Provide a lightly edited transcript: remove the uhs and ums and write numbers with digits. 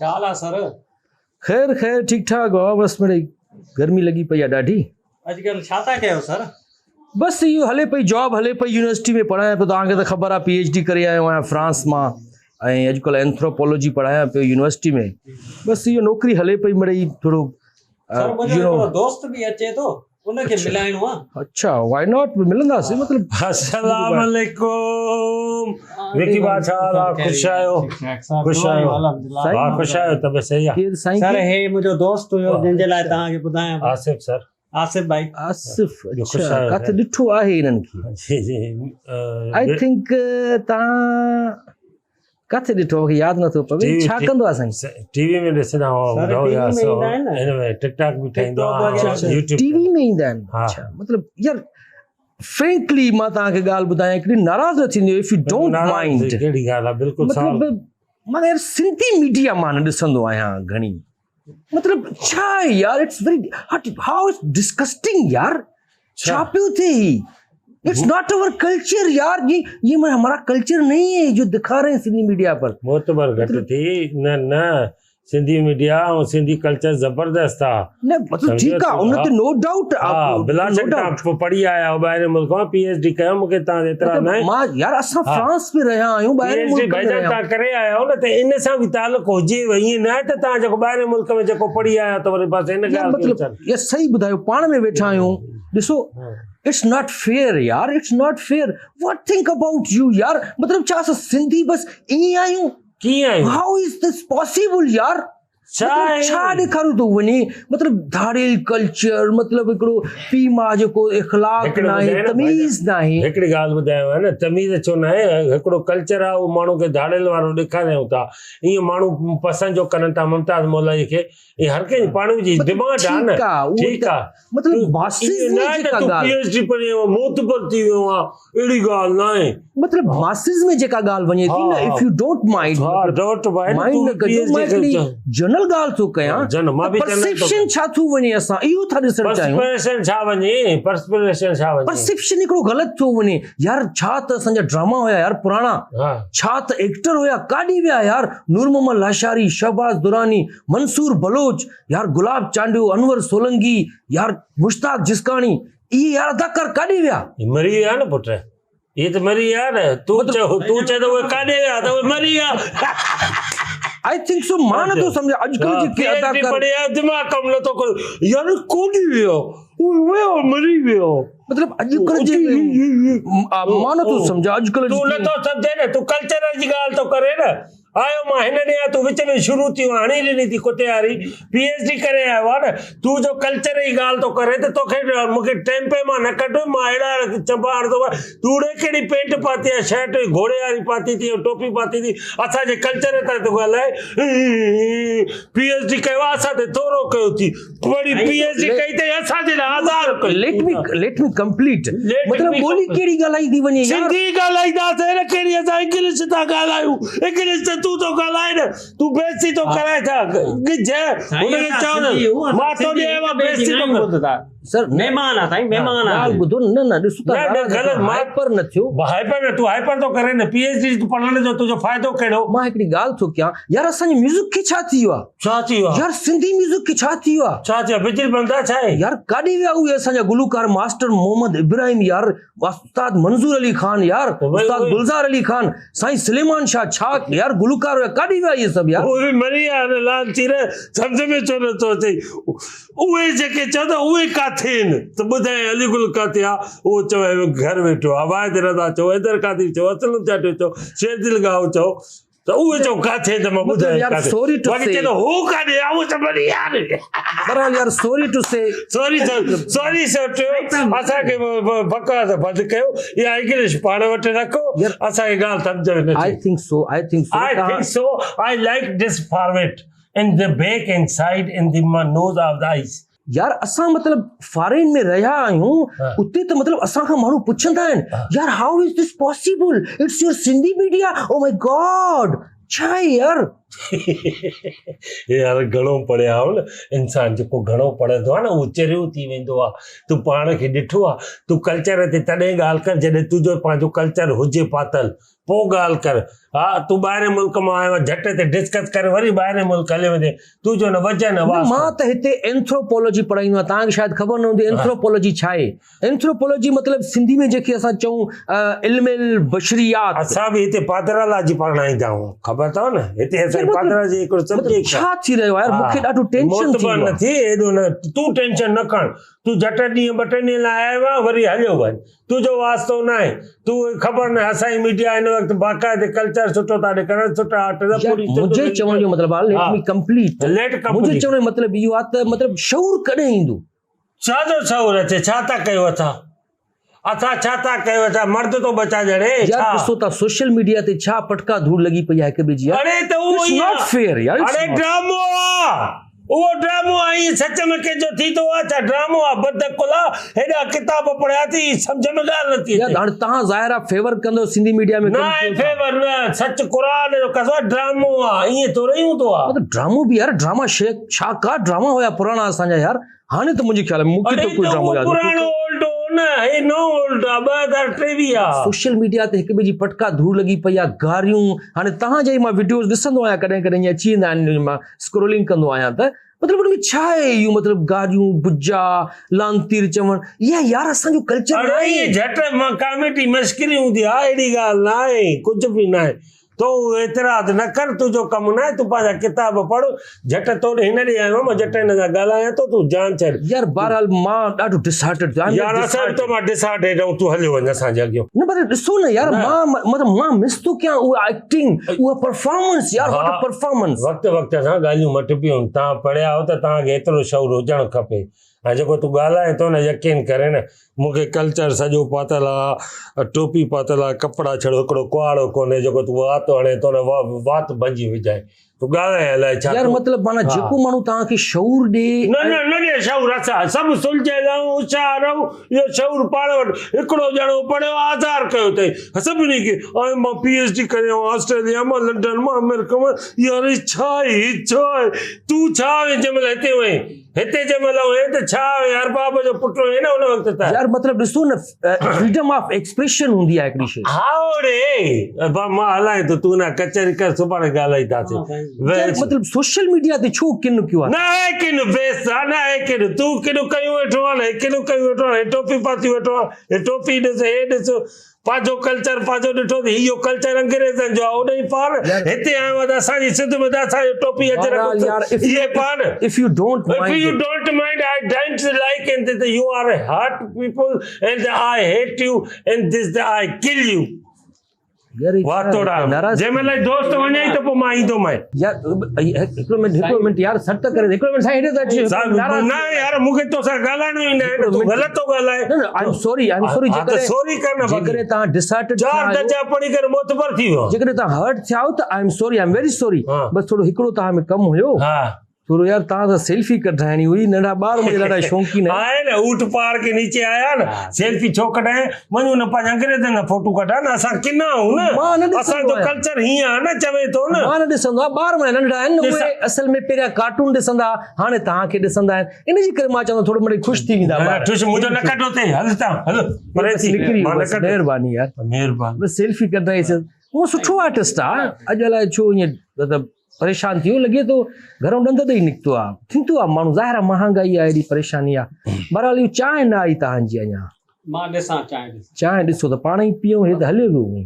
चाल आ सर खैर खैर ठीक ठाक हो बस मेरे गर्मी लगी पई आहे ॾाढी अॼुकल्ह छा था कयो सर बस इहो हले पई जॉब हले पई यूनिवर्सिटी में पढ़ायां पियो तव्हांखे त ख़बर आहे PhD करे आयो आहियां फ्रांस मां ऐं अॼुकल्ह एंथ्रोपोलॉजी पढ़ायां पियो यूनिवर्सिटी में बस इहो नौकरी हले पई मिड़ई थोरो सर मुंहिंजो हिकिड़ो दोस्त बि अचे थो उनखे मिलाइणो आहे अच्छा वाई नॉट मिलंदासीं मतलब अस्सलाम वालेकुम विकी बादशाह खुश आयो अल्हम्दुलिल्लाह खुश आयो तब सही आहे केर साईं सर हे मुंहिंजो दोस्त हुयो जंहिंजे लाइ तव्हांखे ॿुधायां आसिफ सर आसिफ भाई आसिफ खुश अच्छा आहियो किथे ॾिठो आहे इन्हनि खे जी जी आई थिंक तव्हां किथे ॾिठो मूंखे यादि नथो पवे छा कंदो आहे साईं टीवी में ॾिसंदा सर, हुआ TV में ईंदा आहिनि न? हिन में टिकटॉक बि ठाहींदो TikTok वग़ैरह। आहे यूट्यूब टीवी में ईंदा आहिनि हा। अच्छा मतलब यार फ्रेंकली मां तव्हांखे ॻाल्हि ॿुधायां हिकिड़ी नाराज़ न थींदी इफ यू डोंट माइंड कहिड़ी ॻाल्हि आहे बिल्कुलु साफ़ मतलब मां यार सिंधी मीडिया मां न ॾिसंदो आहियां घणी मतलब छा आहे यार it's very how it's disgusting यार छा पियो थिए इट्स नॉट अवर कल्चर यार ये हमारा कल्चर नहीं है जो दिखा रहे हैं सिंधी मीडिया पर मोतबर घटि थी न न सिंधी मीडिया ऐं सिंधी कल्चर ज़बरदस्त आहे न मतलब ठीक आहे उन ते नो डाउट हा बिला शक तव्हां पढ़ी आया आहियो ॿाहिरि मुल्क मां PhD कयो मूंखे तव्हां एतिरा न आहे मां यार असां फ्रांस में रहिया आहियूं ॿाहिरि PhD मुल्क में भाईजान रहिया तव्हां करे आया आहियो न त इन सां बि तालुक़ु हुजे ईअं न आहे त तव्हां जेको ॿाहिरि मुल्क में जेको पढ़ी आया त वरी बसि हिन यार ॻाल्हि मतलब ये सही ॿुधायो पाण में वेठा आहियूं ॾिसो इट्स नॉट फेयर यार it's not fair what think about U यार मतलब छा असां सिंधी बस ईअं आहियूं कीअं आहियूं हाउ इज दिस पॉसिबल यार छा आहे? छा ॾेखारियो थो वञे मतलब धाड़ेल कल्चर मतलब हिकिड़ो पीउ माउ जेको इख़लाक़ हिकिड़ो न आहे ॿुधाए न तमीज़ न आहे हिकिड़ी ॻाल्हि ॿुधायो आहे न तमीज़ छो न आहे हिकिड़ो कल्चर आहे उहो माण्हू खे धाड़ेल वारो ॾेखारियूं था ईअं माण्हू पसंदि जो करनि था मुमताज़ मौला खे ईअं हर कंहिंजी पाण जी डिमांड आहे न ठीकु आहे मतलब मासिस में जेका ॻाल्हि PhD पढ़ी वियो मोतबर थी वियो आहे अहिड़ी ॻाल्हि न आहे मतलब मासिस में जेका ॻाल्हि वञे थी न इफ यू डोंट माइंड हा डोंट माइंड न कजो मां हिकिड़ी जनरल ॻाल्हि थो कयां परसेप्शन छा थो वञे असां इहो था ॾिसण चाहियूं परसेप्शन छा वञे परसेप्शन छा वञे परसेप्शन हिकिड़ो ग़लति थो वञे यार छा त असांजा ड्रामा हुया यार पुराणा हा छा त एक्टर हुया काॾे विया यार नूर मोहम्मद लाशारी शहबाज दुरानी मंसूर बलोच यार गुलाब चांडियो अनवर सोलंकी यार मुश्ताक जिसकानी इहे यार अदाकार काॾे विया मरी विया न पुट ये त मरी विया न तूं चए त उहे काॾे विया त उहे मरी विया आई थिंक सो मां नथो सम्झा अॼुकल्ह जेके अदाकार पढ़े दिमाग़ कम नथो करो यार कोॾी वियो वियो मरी वियो मतलब अॼुकल्ह जे मां नथो सम्झा अॼुकल्ह तूं नथो सम्झे न तूं कल्चर जी ॻाल्हि थो करे न आयो मां हिन ॾींहुं तूं विच में शुरू थी हणी ॾिनी थी कुते वारी PhD करे आयो आहे न तूं जो कल्चर जी ॻाल्हि थो करे त तोखे मूंखे टेम्पे मां न कढ मां अहिड़ा चंबा थो तूं ॾे कहिड़ी पेंट पाती आहे शर्ट घोड़े वारी पाती थी टोपी पाती थी असांजे कल्चर तां तूं ॻाल्हाए PhD कयो आहे असां ते थोरो कयो थी वरी PhD कई अथई असांजे लाइ आज़ादु लेट मी कंप्लीट मतलब ॿोली कहिड़ी ॻाल्हाई थी वञे यार सिंधी ॻाल्हाईंदासीं न कहिड़ी असां इंग्लिश था ॻाल्हायूं इंग्लिश त तूं तो ॻाल्हाए न तूं बेइज्जती तो कराए छा हुनखे चओ न मां तो ॾे बेइज्जती तो कर सर महिमान आहे साईं महिमान आहे ॿुधो न न ॾिसो त ग़लति हाइपर न थियो हाइपर न तूं हाइपर तो करे न PhD तूं पढ़ण जो तुंहिंजो फ़ाइदो कहिड़ो मां हिकिड़ी ॻाल्हि थो कयां यार असांजे म्यूज़िक खे छा थी वियो आहे छा थी वियो यार सिंधी म्यूज़िक खे छा थी वियो आहे छा थियो बिजली बंदि आहे छा आहे यार काॾे विया उहे असांजा गुलूकार मास्टर मोहम्मद इब्राहिम यार उस्ताद मंजूर अली खान यार उस्ताद गुलज़ार अली खान साईं सलेमान शाह छा यार गुलूकार हुया काॾे विया इहे सभु यार उहे मरी विया आहिनि लाल चीर सम्झ में छो नथो अचे उहे जेके चवंदा उहे काथे आहिनि त ॿुधाए अलीगुल काथे आहे उहो चयो घर वेठो आहे वाहिद रज़ा चओ हैदर कादी चओ असलम चाटियो चओ शेरदिल गांव चओ त उहे चओ काथे त मां ॿुधाए बाक़ी चवंदो हू काॾे आहे उहो त मरी विया आहिनि बहरहाल यार सॉरी टू से सॉरी असांखे बकवास बंदि कयो या इंग्लिश पाण वटि रखो असांखे ॻाल्हि सम्झ में I think so I like this format in the back and side in the nose of the eyes यार असां मतलब फॉरेन में रहिया आहियूं उते त मतलब असां खां माण्हू पुछंदा आहिनि यार how is this possible it's your Sindhi media oh my god छा आहे यार यार घणो पढ़िया हो न इंसान जेको घणो पढ़ंदो आहे न उहो चरियो थी वेंदो आहे तूं पाण खे ॾिठो आहे तूं कल्चर ते तॾहिं ॻाल्हि कर जॾहिं तुंहिंजो पंहिंजो कल्चर हुजे पातल पोइ ॻाल्हि कर हा तूं ॿाहिरि मुल्क मां आयो आहे झटि ते डिस्कस करे वरी ॿाहिरि मुल्क हले वञे तुंहिंजो न वजन मां त हिते एंथ्रोपोलॉजी पढ़ाईंदो आहियां तव्हांखे शायदि ख़बर न हूंदी एंथ्रोपोलॉजी छा आहे एंथ्रोपोलॉजी मतिलबु सिंधी में जेके असां चऊं इल्मुल बशरियात असां बि हिते पादरालाजी पढ़ाईंदा आहियूं ख़बर अथव न हिते असां पादरालाजी हिकिड़ो सब्जेक्ट छा थी रहियो आहे मूंखे ॾाढो टेंशन थी न थी एॾो न तूं टेंशन न खण तूं झटि ॾींहं 2 टे ॾींहं लाइ आयो आहे वरी हलियो वञ तुंहिंजो वास्तो न आहे तूं ख़बर न असांजी मीडिया हिन वक़्तु बाक़ाइदे कल्चर सुठो था ॾेखारनि सुठा मुंहिंजे चवण जो मतिलबु आहे लेट मी कंप्लीट मुंहिंजे चवण जो मतिलबु इहो आहे त मतिलबु शऊर कॾहिं ईंदो छा जो शऊर अचे छा था कयो असां छा था कयो असां मर्द तो बचा जड़े यार ॾिसो था सोशल मीडिया ते छा पटका धूड़ लॻी पई आहे हिक ॿिए जी अरे त उहो इट्स नॉट फेयर यार अरे ड्रामो आहे उहो ड्रामो आहे सच में कंहिंजो थींदो आहे छा ड्रामो आहे बदकुला हेॾा किताब पढ़िया थी सम्झ में ॻाल्हि नथी यार हाणे तव्हां ज़ाहिर आहे फेवर कंदो सिंधी मीडिया में न फेवर न सच क़ुरान जो कसो ड्रामो आहे ईअं थोरो ई हूंदो आहे मतलब ड्रामो बि यार ड्रामा शेख छा का ड्रामा हुया पुराणा असांजा यार हाणे त मुंहिंजे ख्याल में मूंखे त कोई ड्रामो यादि पुराणो ओल्ड न हे नो ओल्ड 2023 सोशल मीडिया ते हिक ॿिए जी पटका धूड़ लॻी पई आहे गारियूं हाणे तव्हांजा ई मां वीडियोस ॾिसंदो आहियां कॾहिं कॾहिं ईअं अची वेंदा आहिनि मां स्क्रोलिंग कंदो आहियां त मतलब उनमें छा आहे इहो मतलब गारियूं बुजा लांतीर चवण इहा यार असांजो कल्चर आहे झटि मां कॉमेडी मस्करी हूंदी आहे अहिड़ी ॻाल्हि न आहे कुझु बि न आहे तो एतिराद न कर तुंहिंजो कमु न आहे तूं पंहिंजा किताब पढ़ झटि तोड़े हिन ॾींहुं आयो मां झटि हिन सां ॻाल्हायां थो तूं जान छॾ यार बहरहाल मां ॾाढो डिसहार्टेड यार असां तो मां डिसहार्टेड रहूं तूं हलियो वञ असांजे अॻियां न पर ॾिसो न यार मां मतलब मां मिस थो कयां उहा एक्टिंग उहा परफॉर्मेंस यार व्हाट अ परफॉर्मेंस वक़्तु सां ॻाल्हियूं मटिबियूं तव्हां पढ़िया हो त तव्हांखे एतिरो शौर हुजणु खपे ऐं जेको तूं ॻाल्हाए थो न यकीन करे न मूंखे कल्चर सॼो पातल आहे टोपी पातल आहे कपिड़ा छड़ो हिकिड़ो कुआड़ो कोन्हे जेको तूं वात हणे थो न वात भंजी विझाए तूं ॻाल्हाए अलाए छा यार मतिलबु माना जेको माण्हू तव्हांखे शऊर ॾे न ॾे शऊर असां सभु सुलझियल आहियूं होशियार आहियूं इहो शऊर पाण वटि हिकिड़ो ॼणो पढ़ियो आज़ार कयो अथई सभिनी खे ऐं मां PhD कयो ऑस्ट्रेलिया मां लंडन मां अमेरिका मां यार छा आहे तूं छा आहे जंहिंमहिल हिते वएं हिते जंहिंमहिल वएं त छा यार बाप जो पुटु हुए न उन वक़्तु त यार मतिलबु ॾिसो न फ्रीडम ऑफ एक्सप्रेशन हूंदी आहे हिकिड़ी शइ हाउड़े मां हलाए तो तूं न कचहरी कर सुभाणे ॻाल्हाईंदासीं मतलब सोशल मीडिया ते छो किन कयो आहे न आहे किन बेस न आहे किन तूं किन कयूं वेठो आहे किन कयूं वेठो आहे टोपी पाती वेठो आहे हे टोपी ॾिस हे ॾिस पंहिंजो कल्चर पंहिंजो ॾिठो इहो कल्चर अंग्रेज़नि जो आहे उन पाण हिते आयो आहे त असांजी सिंध में त असांजो टोपी अचे इहे पाण if you don't mind I don't like and that you are hurt people and I hate you and this I kill you वातोड़ा जंहिंमहिल दोस्त वञे त पोइ मां ईंदो मैं यार हिकिड़ो मिनट यार सट त करे हिकिड़ो मिनट सां हेॾे त अची न यार मूंखे तोसां ॻाल्हाइणो ई न आहे तूं ग़लति थो ॻाल्हाए आई एम सॉरी सॉरी करना जेकॾहिं तव्हां डिसहार्टेड 4 दर्जा पढ़ी करे मोतबर थी वियो जेकॾहिं तव्हां हर्ट थिया आहियो त I am sorry I am very sorry बस थोरो हिकिड़ो तव्हां में कमु हुयो थोरो यार तव्हां त सेल्फी कढाइणी हुई नंढा ॿार मुंहिंजा ॾाढा शौंक़ीन आहे न ऊट पहाड़ के नीचे आया न सेल्फी छो कढाए वञूं न पंहिंजा अंग्रेज़नि जा फोटो कढा न असां किना आहियूं न असांजो कल्चर हीअं आहे न चवे थो न मां न ॾिसंदो आहे ॿार मुंहिंजा नंढा आहिनि उहे असल में पहिरियां कार्टून ॾिसंदा हाणे तव्हांखे ॾिसंदा आहिनि इन जे करे मां चवंदो थोरो मिड़ई ख़ुशि थी वेंदा मुंहिंजो न कढो थिए हल महिरबानी यार महिरबानी बसि सेल्फी कढाईसीं उहो सुठो आर्टिस्ट आहे अॼु अलाए छो ईअं मतिलबु परेशान थियो लॻे थो घरों ॾंद ॾेई निकितो आहे थींदो आहे माण्हू ज़ाहिर आहे महांगाई आहे एॾी परेशानी आहे बहरहाल इहो चांहि न आई तव्हांजी अञा मां ॾिसां चांहि ॾिसो त पाण ई पीऊं हे त हलियो वियो